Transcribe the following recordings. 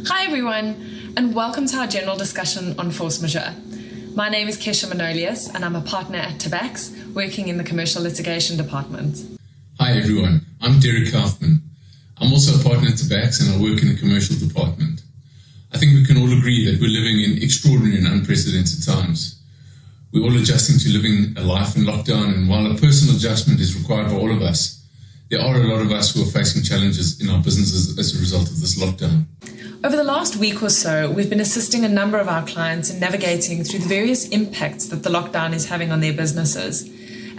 Hi everyone, and welcome to our general discussion on force majeure. My name is Keshia Manolios, and I'm a partner at Tabacks, working in the commercial litigation department. Hi everyone, I'm Derrick Kaufmann. I'm also a partner at Tabacks and I work in the commercial department. I think we can all agree that we're living in extraordinary and unprecedented times. We're all adjusting to living a life in lockdown, and while a personal adjustment is required by all of us, there are a lot of us who are facing challenges in our businesses as a result of this lockdown. Over the last week or so, we've been assisting a number of our clients in navigating through the various impacts that the lockdown is having on their businesses.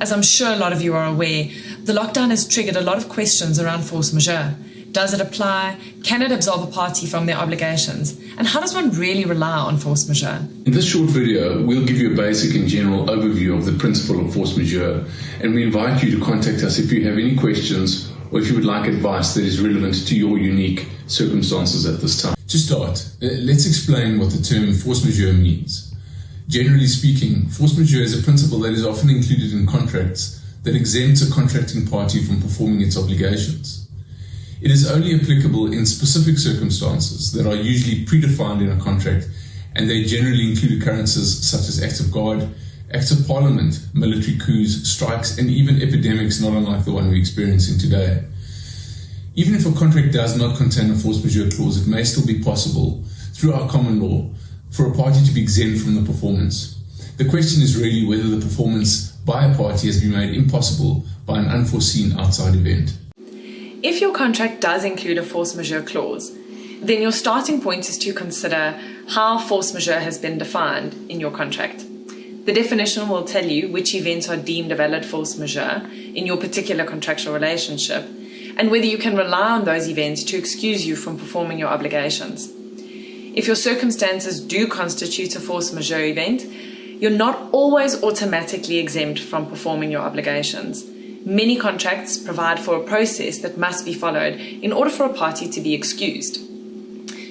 As I'm sure a lot of you are aware, the lockdown has triggered a lot of questions around force majeure. Does it apply? Can it absolve a party from their obligations? And how does one really rely on force majeure? In this short video, we'll give you a basic and general overview of the principle of force majeure, and we invite you to contact us if you have any questions or if you would like advice that is relevant to your unique circumstances at this time. To start, let's explain what the term force majeure means. Generally speaking, force majeure is a principle that is often included in contracts that exempts a contracting party from performing its obligations. It is only applicable in specific circumstances that are usually predefined in a contract, and they generally include occurrences such as acts of God, acts of parliament, military coups, strikes, and even epidemics not unlike the one we're experiencing today. Even if a contract does not contain a force majeure clause, it may still be possible, through our common law, for a party to be exempt from the performance. The question is really whether the performance by a party has been made impossible by an unforeseen outside event. If your contract does include a force majeure clause, then your starting point is to consider how force majeure has been defined in your contract. The definition will tell you which events are deemed a valid force majeure in your particular contractual relationship, and whether you can rely on those events to excuse you from performing your obligations. If your circumstances do constitute a force majeure event, you're not always automatically exempt from performing your obligations. Many contracts provide for a process that must be followed in order for a party to be excused.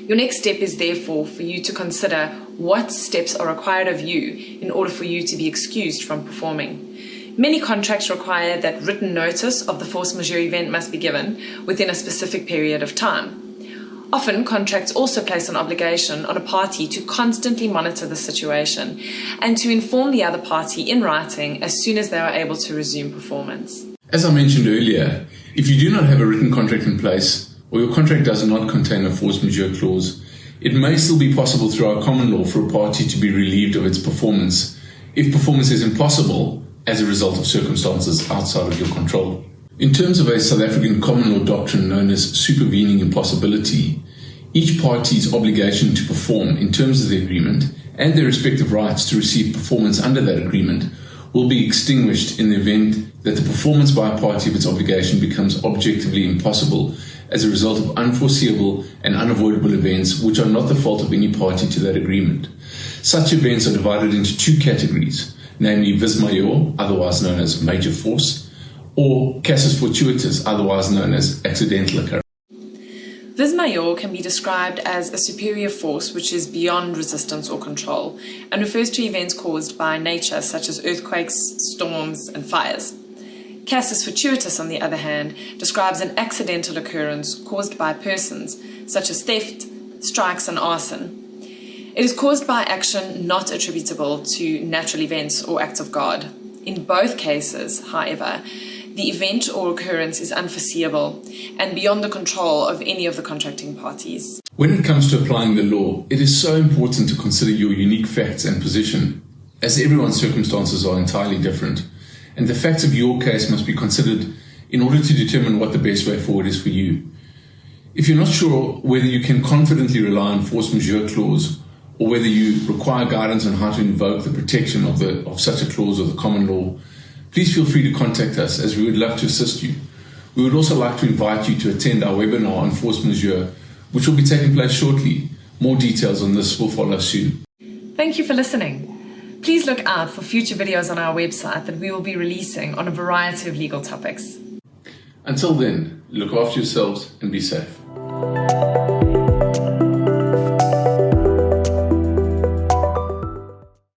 Your next step is therefore for you to consider what steps are required of you in order for you to be excused from performing. Many contracts require that written notice of the force majeure event must be given within a specific period of time. Often, contracts also place an obligation on a party to constantly monitor the situation and to inform the other party in writing as soon as they are able to resume performance. As I mentioned earlier, if you do not have a written contract in place, or your contract does not contain a force majeure clause, it may still be possible through our common law for a party to be relieved of its performance if performance is impossible as a result of circumstances outside of your control. In terms of a South African common law doctrine known as supervening impossibility, each party's obligation to perform in terms of the agreement and their respective rights to receive performance under that agreement will be extinguished in the event that the performance by a party of its obligation becomes objectively impossible as a result of unforeseeable and unavoidable events which are not the fault of any party to that agreement. Such events are divided into two categories, namely vis major, otherwise known as major force, or casus fortuitus, otherwise known as accidental occurrence. Vis major can be described as a superior force which is beyond resistance or control and refers to events caused by nature such as earthquakes, storms, and fires. Casus fortuitus, on the other hand, describes an accidental occurrence caused by persons such as theft, strikes, and arson. It is caused by action not attributable to natural events or acts of God. In both cases, however, the event or occurrence is unforeseeable and beyond the control of any of the contracting parties. When it comes to applying the law, it is so important to consider your unique facts and position, as everyone's circumstances are entirely different, and the facts of your case must be considered in order to determine what the best way forward is for you. If you're not sure whether you can confidently rely on force majeure clause, or whether you require guidance on how to invoke the protection of such a clause or the common law, please feel free to contact us, as we would love to assist you. We would also like to invite you to attend our webinar on force majeure, which will be taking place shortly. More details on this will follow soon. Thank you for listening. Please look out for future videos on our website that we will be releasing on a variety of legal topics. Until then, look after yourselves and be safe.